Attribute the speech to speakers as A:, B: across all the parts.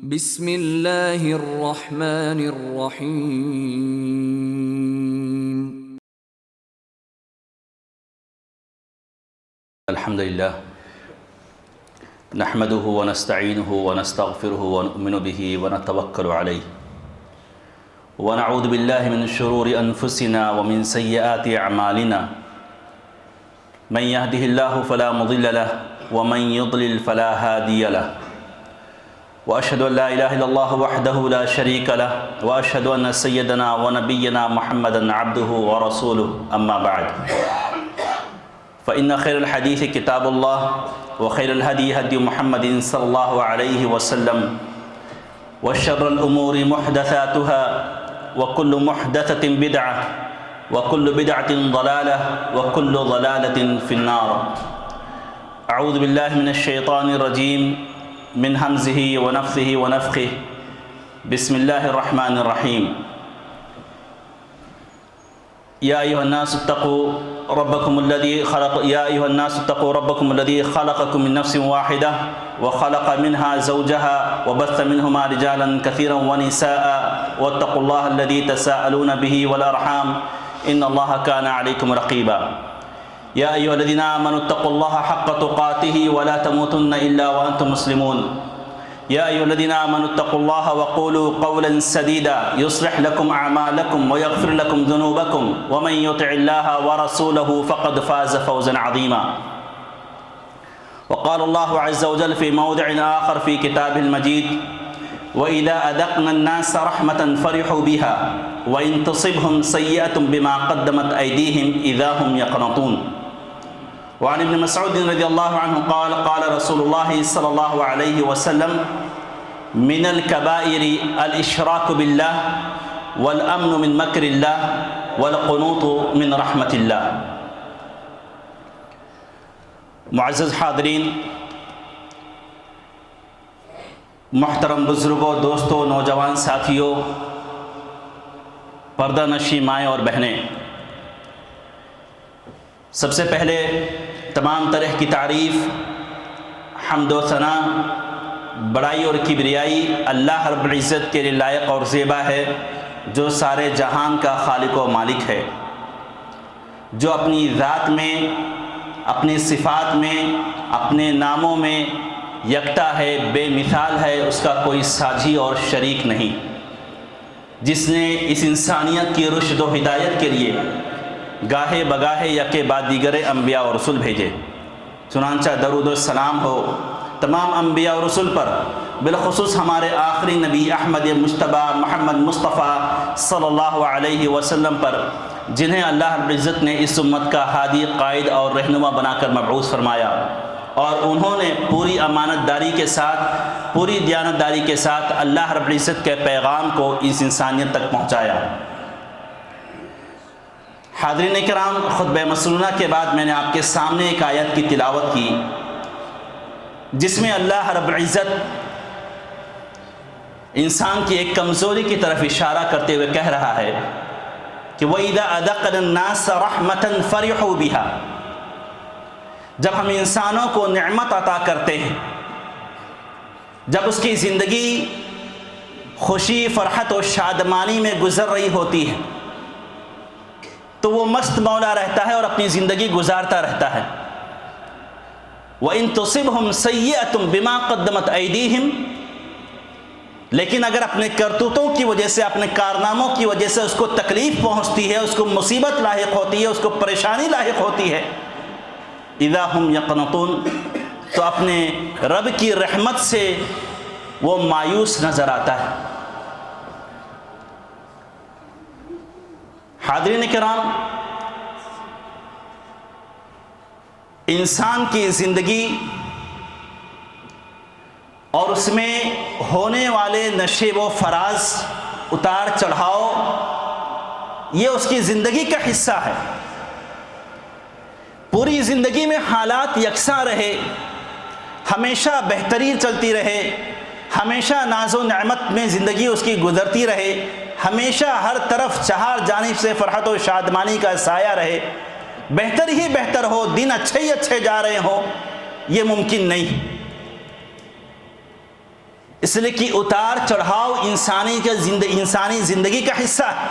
A: بسم اللہ الرحمن الرحیم۔
B: الحمد للہ نحمده ونستعینه ونستغفره ونؤمن به ونتوکل علیہ ونعوذ باللہ من شرور انفسنا ومن سیئات اعمالنا من يهده الله فلا مضل له ومن يضلل فلا هادي له واشهد ان لا اله الا الله وحده لا شريك له واشهد ان سيدنا ونبينا محمدا عبده ورسوله اما بعد فإن خير الحديث كتاب الله وخير الهدي هدي محمد صلى الله عليه وسلم وشر الأمور محدثاتها وكل محدثة بدعة وكل بدعة ضلالة وكل ضلالة في النار. أعوذ بالله من الشيطان الرجيم من همزه ونفثه ونفخه. بسم الله الرحمن الرحيم. يا أيها الناس اتقوا ربكم الذي خلقكم من نفس واحدة وخلق منها زوجها وبث منهما رجالا كثيرا ونساء واتقوا الله الذي تساءلون به والأرحام إن الله كان عليكم رقيبا. يا أيها الذين آمنوا اتقوا الله حق تقاته ولا تموتن إلا وأنتم مسلمون. يا أيها الذين آمنوا اتقوا الله وقولوا قولا سديدا يصلح لكم أعمالكم ويغفر لكم ذنوبكم ومن يطع الله ورسوله فقد فاز فوزا عظيما. وقال الله عز وجل في موضع آخر في كتابه المجيد وإذا أذقنا الناس رحمة فرحوا بها وإن تصبهم سيئة بما قدمت أيديهم إذا هم يقنطون. وعن ابن مسعود رضي الله عنه قال قال رسول الله صلى الله عليه وسلم من الكبائر الإشراك بالله والأمن من مكر الله والقنوط من رحمة الله. معزز حاضرین، محترم بزرگوں، دوستوں، نوجوان ساتھیوں، پردہ نشی مائیں اور بہنیں، سب سے پہلے تمام طرح کی تعریف، حمد و ثنا، بڑائی اور کبریائی اللہ رب العزت کے لیے لائق اور زیبا ہے، جو سارے جہان کا خالق و مالک ہے، جو اپنی ذات میں، اپنی صفات میں، اپنے ناموں میں یکتا ہے، بے مثال ہے، اس کا کوئی ساجی اور شریک نہیں، جس نے اس انسانیت کی رشد و ہدایت کے لیے گاہے بگاہے یکے بعد دیگر انبیاء اور رسول بھیجے. چنانچہ درود و سلام ہو تمام انبیاء اور رسول پر، بالخصوص ہمارے آخری نبی احمد مجتبیٰ محمد مصطفیٰ صلی اللہ علیہ وسلم پر، جنہیں اللہ رب العزت نے اس امت کا ہادی، قائد اور رہنما بنا کر مبعوث فرمایا، اور انہوں نے پوری امانت داری کے ساتھ، پوری دیانت داری کے ساتھ اللہ رب العزت کے پیغام کو اس انسانیت تک پہنچایا. حاضرین کرام، خطبہ مسنونہ کے بعد میں نے آپ کے سامنے ایک آیت کی تلاوت کی، جس میں اللہ رب العزت انسان کی ایک کمزوری کی طرف اشارہ کرتے ہوئے کہہ رہا ہے کہ وَإِذَا أَذَقْنَا النَّاسَ رَحْمَةً فَرِحُوا بِهَا. جب ہم انسانوں کو نعمت عطا کرتے ہیں، جب اس کی زندگی خوشی، فرحت و شادمانی میں گزر رہی ہوتی ہے، تو وہ مست مولا رہتا ہے اور اپنی زندگی گزارتا رہتا ہے. وَإِن تُصِبْهُمْ سَيِّئَةٌ بِمَا قَدَّمَتْ أَيْدِيهِمْ. لیکن اگر اپنے کرتوتوں کی وجہ سے، اپنے کارناموں کی وجہ سے اس کو تکلیف پہنچتی ہے، اس کو مصیبت لاحق ہوتی ہے، اس کو پریشانی لاحق ہوتی ہے، اِذَا هُمْ يَقْنَطُونَ، تو اپنے رب کی رحمت سے وہ مایوس نظر آتا ہے. حاضرین کرام، انسان کی زندگی اور اس میں ہونے والے نشیب و فراز، اتار چڑھاؤ، یہ اس کی زندگی کا حصہ ہے. پوری زندگی میں حالات یکساں رہے، ہمیشہ بہتری چلتی رہے، ہمیشہ ناز و نعمت میں زندگی اس کی گزرتی رہے، ہمیشہ ہر طرف چہار جانب سے فرحت و شادمانی کا سایہ رہے، بہتر ہی بہتر ہو، دن اچھے ہی اچھے جا رہے ہوں، یہ ممکن نہیں. اس لیے کہ اتار چڑھاؤ انسانی زندگی کا حصہ ہے۔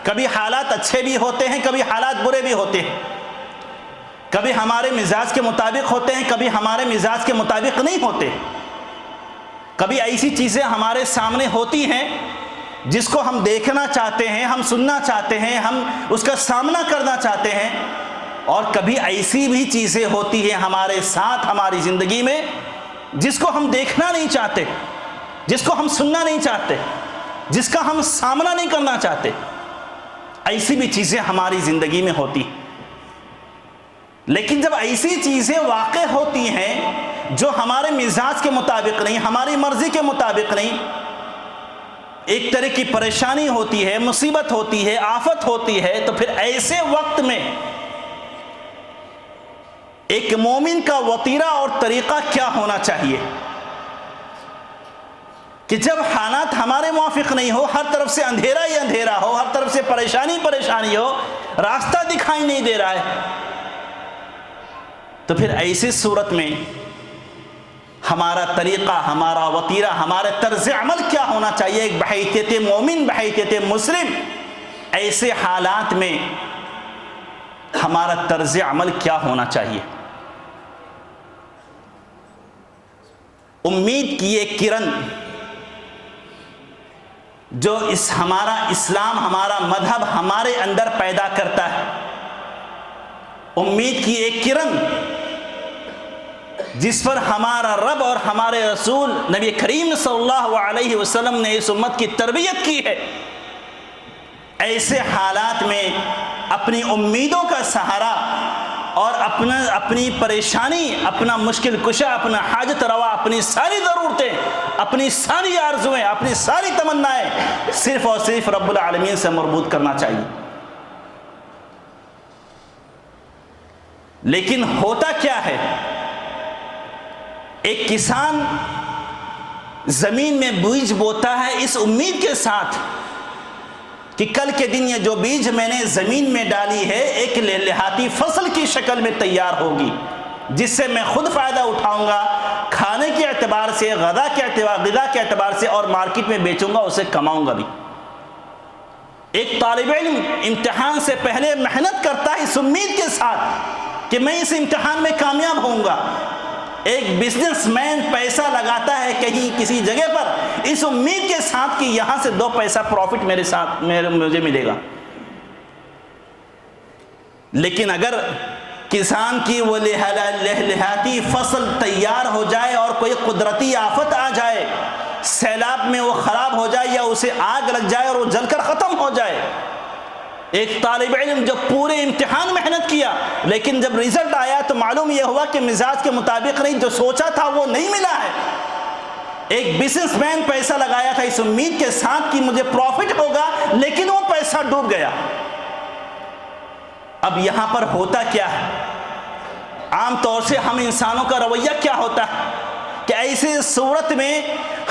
B: کبھی حالات اچھے بھی ہوتے ہیں، کبھی حالات برے بھی ہوتے ہیں، کبھی ہمارے مزاج کے مطابق ہوتے ہیں، کبھی ہمارے مزاج کے مطابق نہیں ہوتے۔ کبھی ایسی چیزیں ہمارے سامنے ہوتی ہیں جس کو ہم دیکھنا چاہتے ہیں، ہم سننا چاہتے ہیں، ہم اس کا سامنا کرنا چاہتے ہیں، اور کبھی ایسی بھی چیزیں ہوتی ہیں ہمارے ساتھ ہماری زندگی میں جس کو ہم دیکھنا نہیں چاہتے، جس کو ہم سننا نہیں چاہتے، جس کا ہم سامنا نہیں کرنا چاہتے۔ ایسی بھی چیزیں ہماری زندگی میں ہوتی ہیں، لیکن جب ایسی چیزیں واقع ہوتی ہیں جو ہمارے مزاج کے مطابق نہیں، ہماری مرضی کے مطابق نہیں، ایک طرح کی پریشانی ہوتی ہے، مصیبت ہوتی ہے، آفت ہوتی ہے، تو پھر ایسے وقت میں ایک مومن کا وطیرہ اور طریقہ کیا ہونا چاہیے کہ جب حالات ہمارے موافق نہیں ہو، ہر طرف سے اندھیرا ہی اندھیرا ہو، ہر طرف سے پریشانی ہو، راستہ دکھائی نہیں دے رہا ہے، تو پھر ایسی صورت میں ہمارا طریقہ، ہمارا وطیرہ، ہمارا طرز عمل کیا ہونا چاہیے؟ ایک بحیثیت مومن، بحیثیت مسلم، ایسے حالات میں ہمارا طرز عمل کیا ہونا چاہیے؟ امید کی ایک کرن جو ہمارا اسلام، ہمارا مذہب ہمارے اندر پیدا کرتا ہے، امید کی ایک کرن جس پر ہمارا رب اور ہمارے رسول نبی کریم صلی اللہ علیہ وسلم نے اس امت کی تربیت کی ہے، ایسے حالات میں اپنی امیدوں کا سہارا اور اپنی پریشانی، اپنا مشکل کشا، اپنا حاجت روا، اپنی ساری ضرورتیں، اپنی ساری آرزویں، اپنی ساری تمنائیں صرف اور صرف رب العالمین سے مربوط کرنا چاہیے۔ لیکن ہوتا کیا ہے، ایک کسان زمین میں بیج بوتا ہے اس امید کے ساتھ کہ کل کے دن یہ جو بیج میں نے زمین میں ڈالی ہے ایک لہلاتی فصل کی شکل میں تیار ہوگی، جس سے میں خود فائدہ اٹھاؤں گا، کھانے کے اعتبار سے، غذا کے اعتبار سے، اور مارکیٹ میں بیچوں گا، اسے کماؤں گا بھی۔ ایک طالب علم امتحان سے پہلے محنت کرتا ہے اس امید کے ساتھ کہ میں اس امتحان میں کامیاب ہوں گا۔ ایک بزنس مین پیسہ لگاتا ہے کہیں کسی جگہ پر اس امید کے ساتھ کہ یہاں سے 2 پیسہ پروفٹ مجھے ملے گا۔ لیکن اگر کسان کی وہ لہلاتی فصل تیار ہو جائے اور کوئی قدرتی آفت آ جائے، سیلاب میں وہ خراب ہو جائے یا اسے آگ لگ جائے اور وہ جل کر ختم ہو جائے، ایک طالب علم جو پورے امتحان محنت کیا لیکن جب رزلٹ آیا تو معلوم یہ ہوا کہ مزاج کے مطابق نہیں، جو سوچا تھا وہ نہیں ملا ہے۔ ایک بزنس مین پیسہ لگایا تھا اس امید کے ساتھ کہ مجھے پروفٹ ہوگا، لیکن وہ پیسہ ڈوب گیا۔ اب یہاں پر ہوتا کیا ہے، عام طور سے ہم انسانوں کا رویہ کیا ہوتا ہے کہ ایسی صورت میں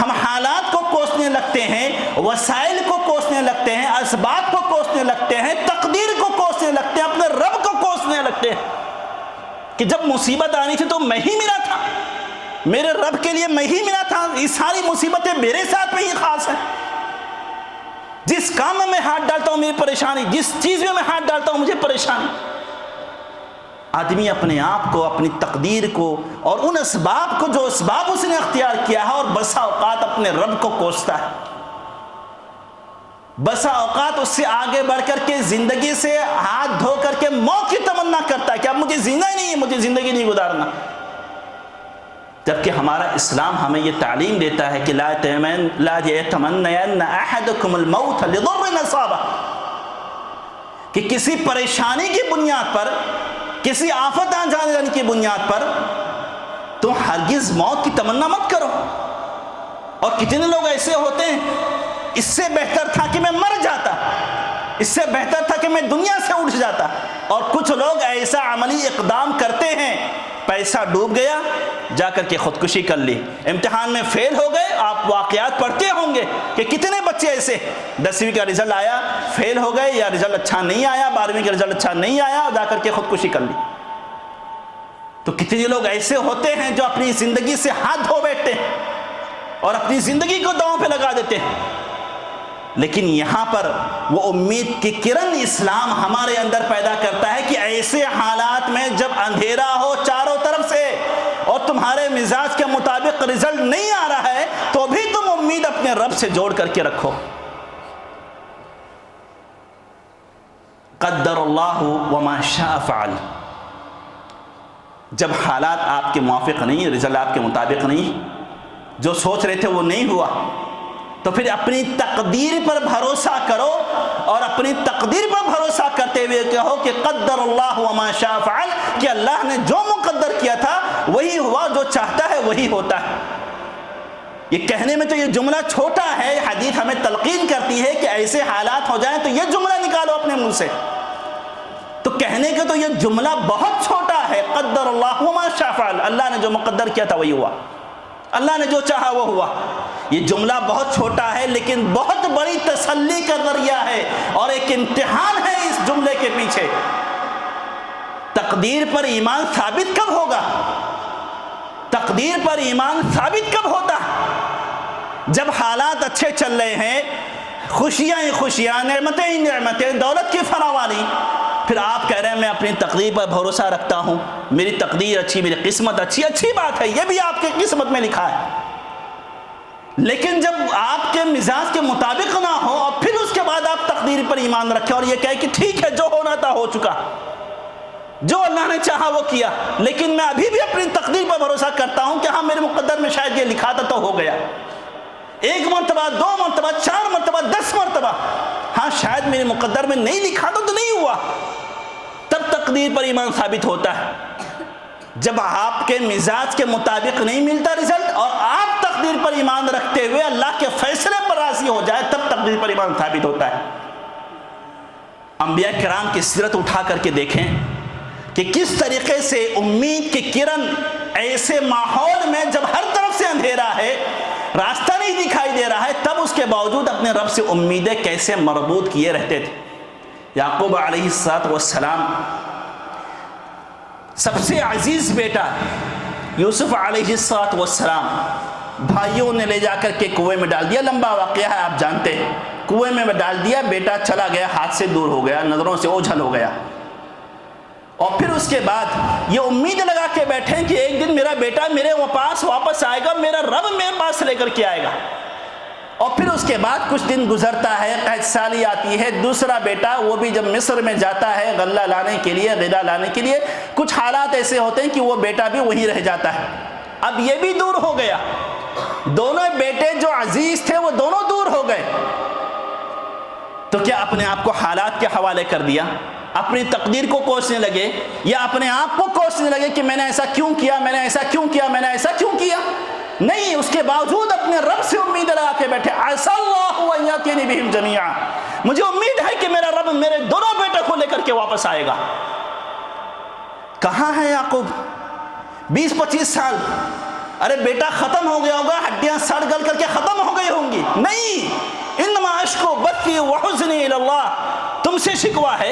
B: ہم حالات کو کوسنے لگتے ہیں، وسائل کو کوسنے لگتے ہیں، اسباب کو کوسنے لگتے ہیں، تقدیر کو کوسنے لگتے ہیں، اپنے رب کو کوسنے لگتے ہیں کہ جب مصیبت آنی تھی تو میں ہی ملا تھا، میرے رب کے لیے میں ہی ملا تھا، یہ ساری مصیبتیں میرے ساتھ میں ہی خاص ہیں، جس کام میں ہاتھ ڈالتا ہوں میری پریشانی، جس چیز میں ہاتھ ڈالتا ہوں مجھے پریشانی۔ آدمی اپنے آپ کو، اپنی تقدیر کو اور ان اسباب کو جو اسباب اس نے اختیار کیا ہے، اور بسا اوقات اپنے رب کو کوستا ہے، بسا اوقات اس سے آگے بڑھ کر کے زندگی سے ہاتھ دھو کر کے موت کی تمنا کرتا ہے کہ اب مجھے زندہ ہی نہیں ہے، مجھے زندگی نہیں گزارنا۔ جبکہ ہمارا اسلام ہمیں یہ تعلیم دیتا ہے کہ لا يتمنين احدكم الموت لضر اصابه، کہ کسی پریشانی کی بنیاد پر، کسی آفت آ جانے کی بنیاد پر تم ہرگز موت کی تمنا مت کرو۔ اور کتنے لوگ ایسے ہوتے ہیں، اس سے بہتر تھا کہ میں مر جاتا، اس سے بہتر تھا کہ میں دنیا سے اٹھ جاتا۔ اور کچھ لوگ ایسا عملی اقدام کرتے ہیں، پیسہ ڈوب گیا، جا کر کے خودکشی کر لی، امتحان میں فیل ہو گئے۔ آپ واقعات پڑھتے ہوں گے کہ کتنے بچے ایسے 10ویں کا رزلٹ آیا، فیل ہو گئے، یا رزلٹ اچھا نہیں آیا، 12ویں کا رزلٹ اچھا نہیں آیا، جا کر کے خودکشی کر لی۔ تو کتنے لوگ ایسے ہوتے ہیں جو اپنی زندگی سے ہاتھ دھو بیٹھتے ہیں اور اپنی زندگی کو داؤں پہ لگا دیتے ہیں. لیکن یہاں پر وہ امید کی کرن اسلام ہمارے اندر پیدا کرتا ہے کہ ایسے حالات میں جب اندھیرا ہو چاروں طرف سے اور تمہارے مزاج کے مطابق رزلٹ نہیں آ رہا ہے تو بھی تم امید اپنے رب سے جوڑ کر کے رکھو. قدر اللہ وما شاء فعل. جب حالات آپ کے موافق نہیں، رزلٹ آپ کے مطابق نہیں، جو سوچ رہے تھے وہ نہیں ہوا، تو پھر اپنی تقدیر پر بھروسہ کرو اور اپنی تقدیر پر بھروسہ کرتے ہوئے کہو کہ قدر اللہ وما شاء فعل، کہ اللہ نے جو مقدر کیا تھا وہی ہوا، جو چاہتا ہے وہی ہوتا ہے. یہ کہنے میں تو یہ جملہ چھوٹا ہے، حدیث ہمیں تلقین کرتی ہے کہ ایسے حالات ہو جائیں تو یہ جملہ نکالو اپنے منہ سے. تو کہنے کا تو یہ جملہ بہت چھوٹا ہے، قدر اللہ وما شاء فعل، اللہ نے جو مقدر کیا تھا وہی ہوا، اللہ نے جو چاہا وہ ہوا. یہ جملہ بہت چھوٹا ہے لیکن بہت بڑی تسلی کا ذریعہ ہے اور ایک امتحان ہے اس جملے کے پیچھے. تقدیر پر ایمان ثابت کب ہوگا؟ تقدیر پر ایمان ثابت کب ہوتا؟ جب حالات اچھے چل رہے ہیں، خوشیاں ہی خوشیاں، نعمتیں ہی نعمتیں، دولت کی فراوانی، پھر آپ کہہ رہے ہیں میں اپنی تقدیر پر بھروسہ رکھتا ہوں، میری تقدیر اچھی، میری قسمت اچھی. اچھی بات ہے، یہ بھی آپ کی قسمت میں لکھا ہے. لیکن جب آپ کے مزاج کے مطابق نہ ہو اور پھر اس کے بعد آپ تقدیر پر ایمان رکھیں اور یہ کہے کہ ٹھیک ہے جو ہونا تھا ہو چکا، جو اللہ نے چاہا وہ کیا، لیکن میں ابھی بھی اپنی تقدیر پر بھروسہ کرتا ہوں کہ ہاں میرے مقدر میں شاید یہ لکھا تھا تو ہو گیا. 1 مرتبہ، 2 مرتبہ، 4 مرتبہ، 10 مرتبہ، ہاں شاید میرے مقدر میں نہیں لکھا تو نہیں ہوا. تب تقدیر پر ایمان ثابت ہوتا ہے. جب آپ کے مزاج کے مطابق نہیں ملتا رزلٹ اور آپ تقدیر پر ایمان رکھتے ہوئے اللہ کے فیصلے پر راضی ہو جائے تب تقدیر پر ایمان ثابت ہوتا ہے. انبیاء کرام کی سیرت اٹھا کر کے دیکھیں کہ کس طریقے سے امید کی کرن ایسے ماحول میں جب ہر طرف سے اندھیرا ہے، راستہ نہیں دکھائی دے رہا ہے، تب اس کے باوجود اپنے رب سے امیدیں کیسے مربوط کیے رہتے تھے. یعقوب علیہ السلام سب سے عزیز بیٹا یوسف علیہ السلام، بھائیوں نے لے جا کر کے کنویں میں ڈال دیا. لمبا واقعہ ہے آپ جانتے ہیں. کنویں میں ڈال دیا، بیٹا چلا گیا، ہاتھ سے دور ہو گیا، نظروں سے اوجھل ہو گیا. اور پھر اس کے بعد یہ امید لگا کے بیٹھے کہ ایک دن میرا بیٹا میرے پاس واپس آئے گا، میرا رب میرے پاس لے کر کے آئے گا. اور پھر اس کے بعد کچھ دن گزرتا ہے، قحط سالی آتی ہے. دوسرا بیٹا وہ بھی جب مصر میں جاتا ہے غلہ لانے کے لیے، غلہ لانے کے لیے، کچھ حالات ایسے ہوتے ہیں کہ وہ بیٹا بھی وہیں رہ جاتا ہے. اب یہ بھی دور ہو گیا. دونوں بیٹے جو عزیز تھے وہ دونوں دور ہو گئے. تو کیا اپنے آپ کو حالات کے حوالے کر دیا؟ اپنی تقدیر کو کوسنے لگے یا اپنے آپ کو کوسنے لگے کہ میں نے ایسا کیوں کیا، میں نے ایسا کیوں کیا، میں نے ایسا کیوں کیا؟ نہیں، اس کے باوجود اپنے رب سے امید لگا کے بیٹھے. عسى الله ان ياتيني بهم جميعا، مجھے امید ہے کہ میرا رب میرے دونوں بیٹوں کو لے کر کے واپس آئے گا. کہاں ہے یعقوب؟ 20-25 سال. ارے بیٹا ختم ہو گیا ہوگا، ہڈیاں سڑ گل کر کے ختم ہو گئی ہوں گی. نہیں، انما اشکو بثی وحزنی الی اللہ. تم سے شکوہ ہے،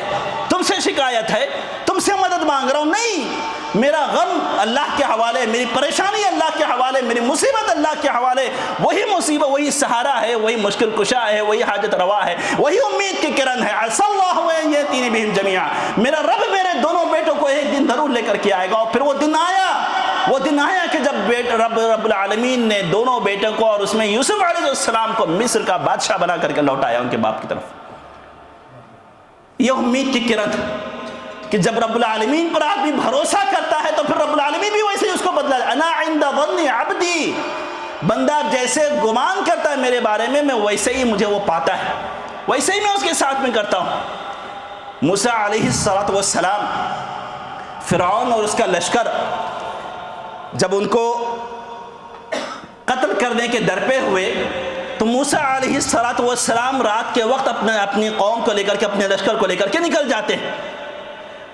B: تم سے شکایت ہے، تم سے مدد مانگ رہا ہوں. نہیں، میرا غم اللہ کے حوالے، میری پریشانی اللہ کے حوالے، میری مصیبت اللہ کے حوالے. وہی مصیبت، وہی سہارا ہے، وہی مشکل کشا ہے، وہی حاجت روا ہے، وہی امید کی کرن ہے. عسى الله ان ياتيني بهم جميعا. میرا رب میرے دونوں بیٹوں کو ایک دن ضرور لے کر کے آئے گا. اور پھر وہ دن آیا. وہ دن آیا کہ جب رب العالمین نے دونوں بیٹوں کو اور اس میں یوسف علیہ السلام کو مصر کا بادشاہ بنا کر کے لوٹایا ان کے باپ کی طرف. یہ امید کی کرن کہ جب رب العالمین پر آدمی بھروسہ کرتا ہے تو پھر رب العالمین بھی ویسے ہی اس کو بدلا. انا عند ظن عبدی، بندہ جیسے گمان کرتا ہے میرے بارے میں ویسے ہی مجھے وہ پاتا ہے، ویسے ہی میں اس کے ساتھ میں کرتا ہوں. موسیٰ علیہ السلام، فرعون اور اس کا لشکر جب ان کو قتل کرنے کے درپے ہوئے تو موسیٰ علیہ السلام رات کے وقت اپنی قوم کو لے کر کے، اپنے لشکر کو لے کر کے نکل جاتے ہیں.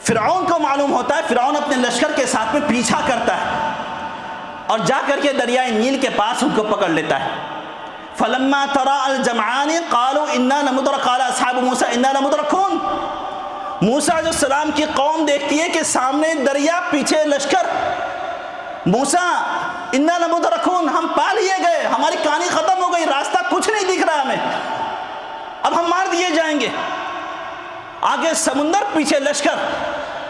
B: فرعون کو معلوم ہوتا ہے، فرعون اپنے لشکر کے ساتھ میں پیچھا کرتا ہے اور جا کر کے دریائے نیل کے پاس ان کو پکڑ لیتا ہے. فلما تراءى الجمعان قالوا انا لمدركون، قال اصحاب موسى انا لمدركون. موسیٰ علیہ السلام کی قوم دیکھتی ہے کہ سامنے دریا، پیچھے لشکر. موسیٰ انا لمدرکون، ہم پا لیے گئے، ہماری کہانی ختم ہو گئی، راستہ کچھ نہیں دکھ رہا ہمیں، اب ہم مار دیے جائیں گے۔ آگے سمندر، پیچھے لشکر۔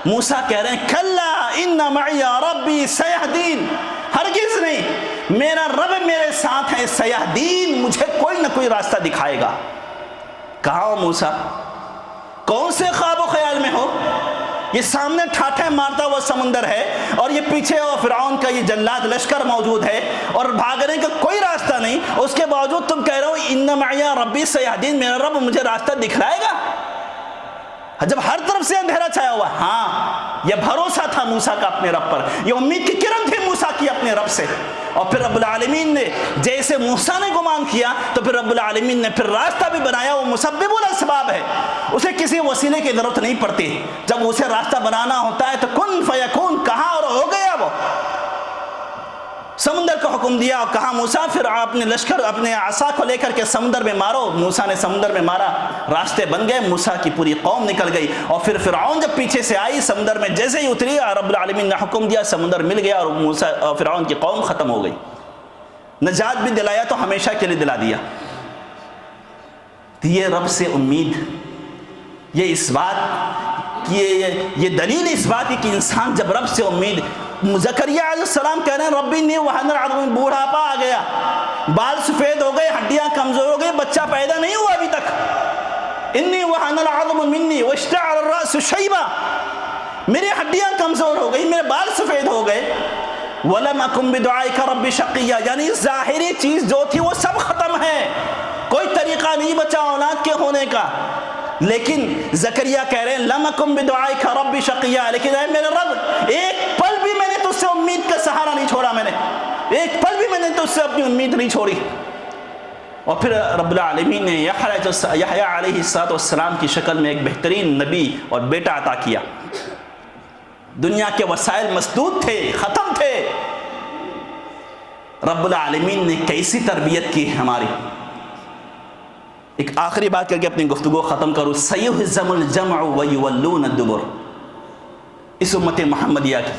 B: موسیٰ کہہ رہے ہیں کلا ان معی ربی سیہدین، ہرگز نہیں، میرا رب میرے ساتھ ہے، سیہدین، مجھے کوئی نہ کوئی راستہ دکھائے گا۔ کہاں ہو موسیٰ؟ کون سے خواب و خیال میں ہو؟ یہ سامنے ٹھاٹھے مارتا ہوا سمندر ہے اور یہ پیچھے فرعون کا یہ جلاد لشکر موجود ہے اور بھاگنے کا کوئی راستہ نہیں، اس کے باوجود تم کہہ رہے ہو ان معی ربی سیہدین، میرا رب مجھے راستہ دکھلائے گا؟ جب ہر طرف سے اندھیرا چھایا ہوا۔ ہاں، یہ بھروسہ تھا موسیٰ کا اپنے رب پر، یہ امید کی کرن تھی موسیٰ کی اپنے رب سے، اور پھر رب العالمین نے جیسے موسیٰ نے گمان کیا تو پھر رب العالمین نے پھر راستہ بھی بنایا۔ وہ مسبب الاسباب ہے، اسے کسی وسیلے کی ضرورت نہیں پڑتی، جب اسے راستہ بنانا ہوتا ہے تو کن فیکون، کہاں اور ہو گیا وہ۔ سمندر کو حکم دیا اور کہا موسیٰ پھر اپنے لشکر اپنے عصا کو لے کر کے سمندر میں مارو۔ موسیٰ نے سمندر میں مارا، راستے بن گئے، موسیٰ کی پوری قوم نکل گئی، اور پھر فرعون جب پیچھے سے آئی سمندر میں جیسے ہی اتری، رب العالمین نے حکم دیا، سمندر مل گیا اور موسیٰ اور فرعون کی قوم ختم ہو گئی۔ نجات بھی دلایا تو ہمیشہ کے لیے دلا دیا۔ یہ رب سے امید، یہ اس بات، یہ دلیل اس بات کی کہ انسان جب رب سے امید، زکریا علیہ السلام کہہ رہے ہیں ربی انی وہن العظم، بوڑھاپا آ گیا، بال سفید ہو گئے، ہڈیاں کمزور ہو گئی، بچہ پیدا نہیں ہوا ابھی تک۔ انی وہن العظم منی واشتعل الرأس شیبا، میری ہڈیاں کمزور ہو گئی، میرے بال سفید ہو گئے۔ ولم اکن بدعائک رب شقیا، یعنی ظاہری چیز جو تھی وہ سب ختم ہے، کوئی طریقہ نہیں بچا اولاد کے ہونے کا۔ لیکن زکریا کہہ رہے ہیں لم اکن بدعائک رب شقیا، لیکن اے میرے رب ایک پل بھی میں نے تجھ سے امید کا سہارا نہیں چھوڑا، میں نے ایک پل بھی میں نے تجھ سے اپنی امید نہیں چھوڑی۔ اور پھر رب العالمین نے یحییٰ علیہ السلام کی شکل میں ایک بہترین نبی اور بیٹا عطا کیا۔ دنیا کے وسائل مسدود تھے، ختم تھے، رب العالمین نے کیسی تربیت کی ہماری۔ ایک آخری بات کر کے اپنی گفتگو ختم کروں، سیہزم الجمع ویولون الدبر، اس امت محمدیہ کی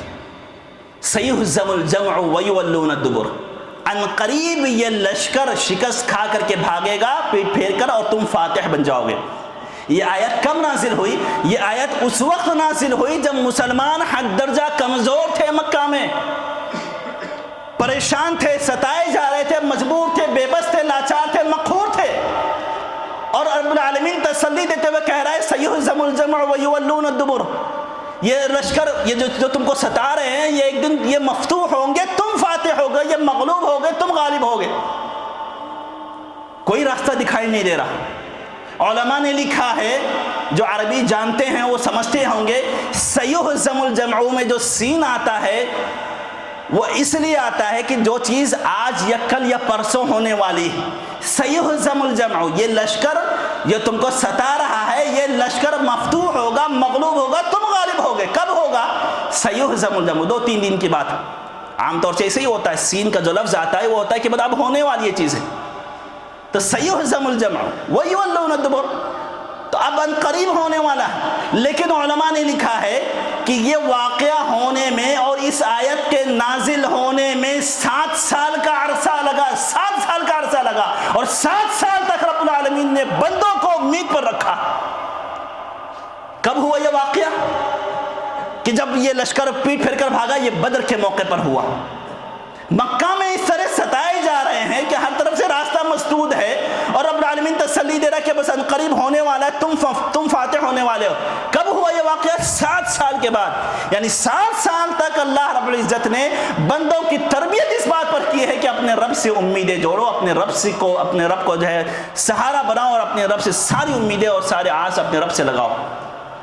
B: سیہزم الجمع ویولون الدبر، ان قریب یہ لشکر شکست کھا کر کے بھاگے گا پیٹ پھیر کر، اور تم فاتح بن جاؤ گے۔ یہ آیت کب نازل ہوئی؟ یہ آیت اس وقت نازل ہوئی جب مسلمان حد درجہ کمزور تھے، مکہ میں پریشان تھے، ستائے جا رہے تھے، مجبور تھے، بے بس تھے، لاچار تھے، مقہور تھے، اور رب العالمین تسلی دیتے ہوئے کہہ رہا ہے سیہزم الجمع ویولون الدبر، یہ لشکر یہ جو تم کو ستا رہے ہیں یہ ایک دن یہ مفتوح ہوں گے، تم فاتح ہو گئے، یہ مغلوب ہو گئے، تم غالب ہو گئے۔ کوئی راستہ دکھائی نہیں دے رہا۔ علماء نے لکھا ہے، جو عربی جانتے ہیں وہ سمجھتے ہوں گے، سیہزم الجمع میں جو سین آتا ہے وہ اس لیے آتا ہے کہ جو چیز آج یا کل یا پرسوں ہونے والی، سیہزم الجمع، یہ لشکر جو تم کو ستا رہا ہے یہ لشکر مفتوح ہوگا، مغلوب ہوگا، تم غالب ہوگے۔ کب ہوگا؟ سیہزم الجمع، 2-3 دن کی بات۔ عام طور سے ایسے ہی ہوتا ہے، سین کا جو لفظ آتا ہے وہ ہوتا ہے کہ بعد اب ہونے والی یہ چیز ہے، تو سیہزم الجمع ویولون الدبر، تو اب ان قریب ہونے والا ہے۔ لیکن علماء نے لکھا ہے کہ یہ واقعہ ہونے میں اور اس آیت کے نازل ہونے میں 7 سال کا عرصہ لگا، 7 سال کا عرصہ لگا، اور 7 سال تک رب العالمین نے بندوں کو امید پر رکھا۔ کب ہوا یہ واقعہ؟ کہ جب یہ لشکر پیٹ پھیر کر بھاگا، یہ بدر کے موقع پر ہوا۔ مکہ میں اس طرح ستائے جا رہے ہیں کہ ہر طرف سے راستہ مسدود ہے، اور رب العالمین تسلی دے رہا ہے کہ بس ان قریب ہونے والا ہے، تم فاتح ہونے والے ہو۔ کب ہوا یہ واقعہ؟ 7 سال کے بعد، یعنی 7 سال تک اللہ رب العزت نے بندوں کی تربیت اس بات پر کی ہے کہ اپنے رب سے امیدیں جوڑو، اپنے رب کو جو ہے سہارا بناؤ، اور اپنے رب سے ساری امیدیں اور سارے آس اپنے رب سے لگاؤ۔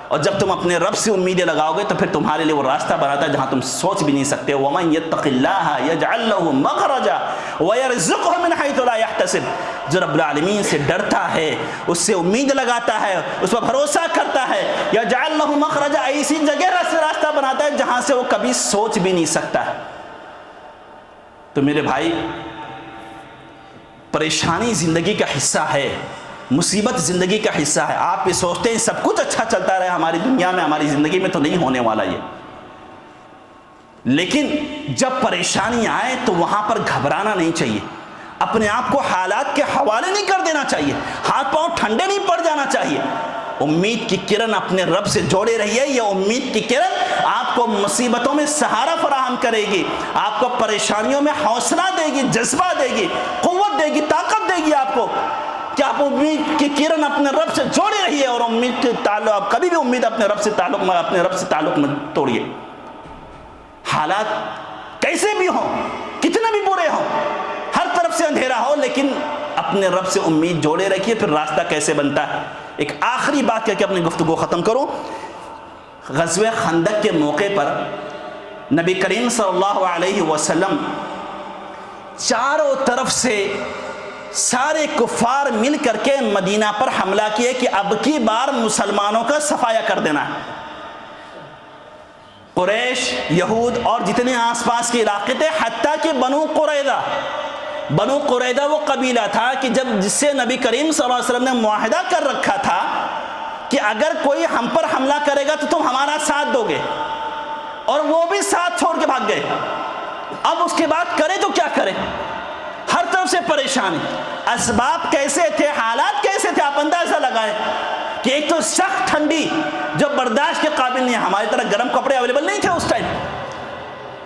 B: اور جب تم اپنے رب سے امیدیں لگاؤ گے تو پھر تمہارے لیے وہ راستہ بناتا ہے جہاں تم سوچ بھی نہیں سکتے۔ وَمَن يَتَّقِ اللَّهَ يَجْعَلْ لَهُ مَخْرَجًا وَيَرْزُقْهُ مِنْ حَيْثُ لَا يَحْتَسِبُ، جو رب العالمین سے ڈرتا ہے، اس سے امید لگاتا ہے، اس پر بھروسہ کرتا ہے، يَجْعَلْ لَهُ مَخْرَجًا، ایسی جگہ سے راستہ بناتا ہے جہاں سے وہ کبھی سوچ بھی نہیں سکتا ہے۔ تو میرے بھائی، پریشانی زندگی کا حصہ ہے، مصیبت زندگی کا حصہ ہے۔ آپ یہ سوچتے ہیں سب کچھ اچھا چلتا رہے ہماری دنیا میں، ہماری زندگی میں، تو نہیں ہونے والا یہ۔ لیکن جب پریشانی آئے تو وہاں پر گھبرانا نہیں چاہیے، اپنے آپ کو حالات کے حوالے نہیں کر دینا چاہیے، ہاتھ پاؤں ٹھنڈے نہیں پڑ جانا چاہیے۔ امید کی کرن اپنے رب سے جوڑے رہیے، یہ امید کی کرن آپ کو مصیبتوں میں سہارا فراہم کرے گی، آپ کو پریشانیوں میں حوصلہ دے گی، جذبہ دے گی، قوت دے گی، طاقت دے گی آپ کو کہ آپ امید کی کرن اپنے رب سے جوڑے رہیے، اور امید کے تعلق آپ کبھی بھی امید اپنے رب سے تعلق مت توڑیے۔ حالات کیسے بھی ہوں، کتنے بھی برے ہوں، ہر طرف سے اندھیرا ہو، لیکن اپنے رب سے امید جوڑے رکھیے۔ پھر راستہ کیسے بنتا ہے؟ ایک آخری بات کر کے اپنی گفتگو ختم کروں۔ غزوہ خندق کے موقع پر نبی کریم صلی اللہ علیہ وسلم چاروں طرف سے سارے کفار مل کر کے مدینہ پر حملہ کیے کہ اب کی بار مسلمانوں کا صفایا کر دینا ہے۔ قریش، یہود اور جتنے آس پاس کے علاقے تھے، حتیٰ کہ بنو قریظہ وہ قبیلہ تھا کہ جس سے نبی کریم صلی اللہ علیہ وسلم نے معاہدہ کر رکھا تھا کہ اگر کوئی ہم پر حملہ کرے گا تو تم ہمارا ساتھ دو گے، اور وہ بھی ساتھ چھوڑ کے بھاگ گئے۔ اب اس کے بعد کرے تو کیا کرے؟ ہر طرف سے پریشانی۔ اسباب کیسے تھے، حالات کیسے تھے، آپ اندازہ لگائیں کہ ایک تو سخت ٹھنڈی جو برداشت کے قابل نہیں ہے، ہماری طرح گرم کپڑے اویلیبل نہیں تھے اس ٹائم،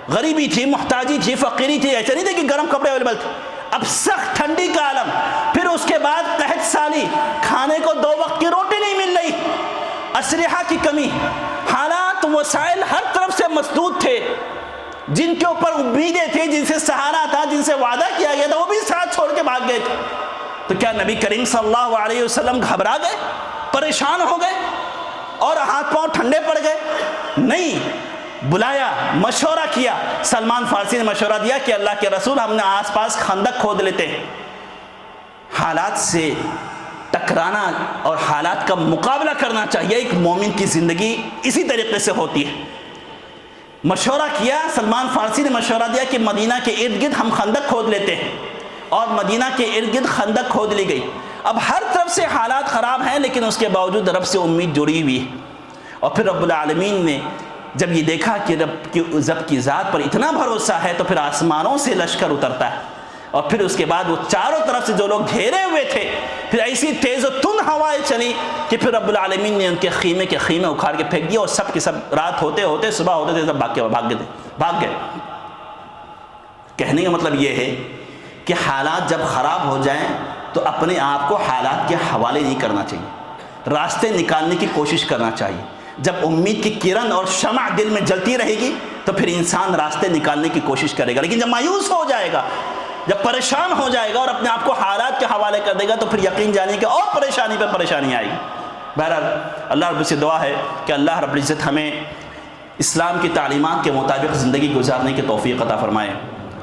B: غریبی تھی، محتاجی تھی، فقیری تھی، ایسا نہیں تھے کہ گرم کپڑے اویلیبل تھے۔ اب سخت ٹھنڈی کا عالم، پھر اس کے بعد قحط سالی، کھانے کو 2 وقت کی روٹی نہیں مل رہی، اسلحہ کی کمی، حالات وسائل ہر طرف سے مسدود تھے۔ جن کے اوپر امیدیں تھیں، جن سے سہارا تھا، جن سے وعدہ کیا گیا تھا، وہ بھی ساتھ چھوڑ کے بھاگ گئے تھے۔ تو کیا نبی کریم صلی اللہ علیہ وسلم گھبرا گئے، پریشان ہو گئے اور ہاتھ پاؤں ٹھنڈے پڑ گئے؟ نہیں، بلایا، مشورہ کیا۔ سلمان فارسی نے مشورہ دیا کہ اللہ کے رسول، ہم نے آس پاس خندق کھود لیتے ہیں۔ حالات سے ٹکرانا اور حالات کا مقابلہ کرنا چاہیے، ایک مومن کی زندگی اسی طریقے سے ہوتی ہے۔ مشورہ کیا، سلمان فارسی نے مشورہ دیا کہ مدینہ کے ارد گرد ہم خندق کھود لیتے ہیں، اور مدینہ کے ارد گرد خندق کھود لی گئی۔ اب ہر طرف سے حالات خراب ہیں، لیکن اس کے باوجود رب سے امید جڑی ہوئی ہے۔ اور پھر رب العالمین نے جب یہ دیکھا کہ رب کی ذات پر اتنا بھروسہ ہے، تو پھر آسمانوں سے لشکر اترتا ہے، اور پھر اس کے بعد وہ چاروں طرف سے جو لوگ گھیرے ہوئے تھے، پھر ایسی تیز و تند ہوائیں چلی کہ پھر رب العالمین نے ان کے خیمے اکھاڑ کے پھینک دیے، اور سب کے سب رات ہوتے ہوتے صبح ہوتے تھے، سب بھاگ گئے۔ کہنے کا مطلب یہ ہے کہ حالات جب خراب ہو جائیں تو اپنے آپ کو حالات کے حوالے نہیں کرنا چاہیے، راستے نکالنے کی کوشش کرنا چاہیے۔ جب امید کی کرن اور شمع دل میں جلتی رہے گی تو پھر انسان راستے نکالنے کی کوشش کرے گا، لیکن جب مایوس ہو جائے گا، جب پریشان ہو جائے گا اور اپنے آپ کو حالات کے حوالے کر دے گا، تو پھر یقین جانے کہ اور پریشانی پہ پریشانی آئے گی۔ بہرحال اللہ رب سے دعا ہے کہ اللہ رب العزت ہمیں اسلام کی تعلیمات کے مطابق زندگی گزارنے کی توفیق عطا فرمائے۔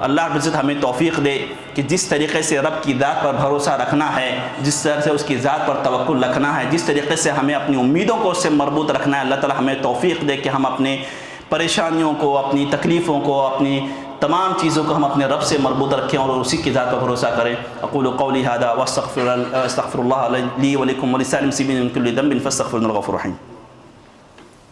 B: اللہ رب العزت ہمیں توفیق دے کہ جس طریقے سے رب کی ذات پر بھروسہ رکھنا ہے، جس طرح سے اس کی ذات پر توکل رکھنا ہے، جس طریقے سے ہمیں اپنی امیدوں کو اس سے مربوط رکھنا ہے، اللہ تعالی ہمیں توفیق دے کہ ہم اپنے پریشانیوں کو، اپنی تکلیفوں کو، اپنی تمام چیزوں کو ہم اپنے رب سے مربوط رکھیں اور اسی کی ذات پر بھروسہ کریں۔ اقول قولی ھذا واستغفر اللہ لی ولکم ولسائر المسلمین من کل ذنب فاستغفروہ انہ هو الغفور الرحیم۔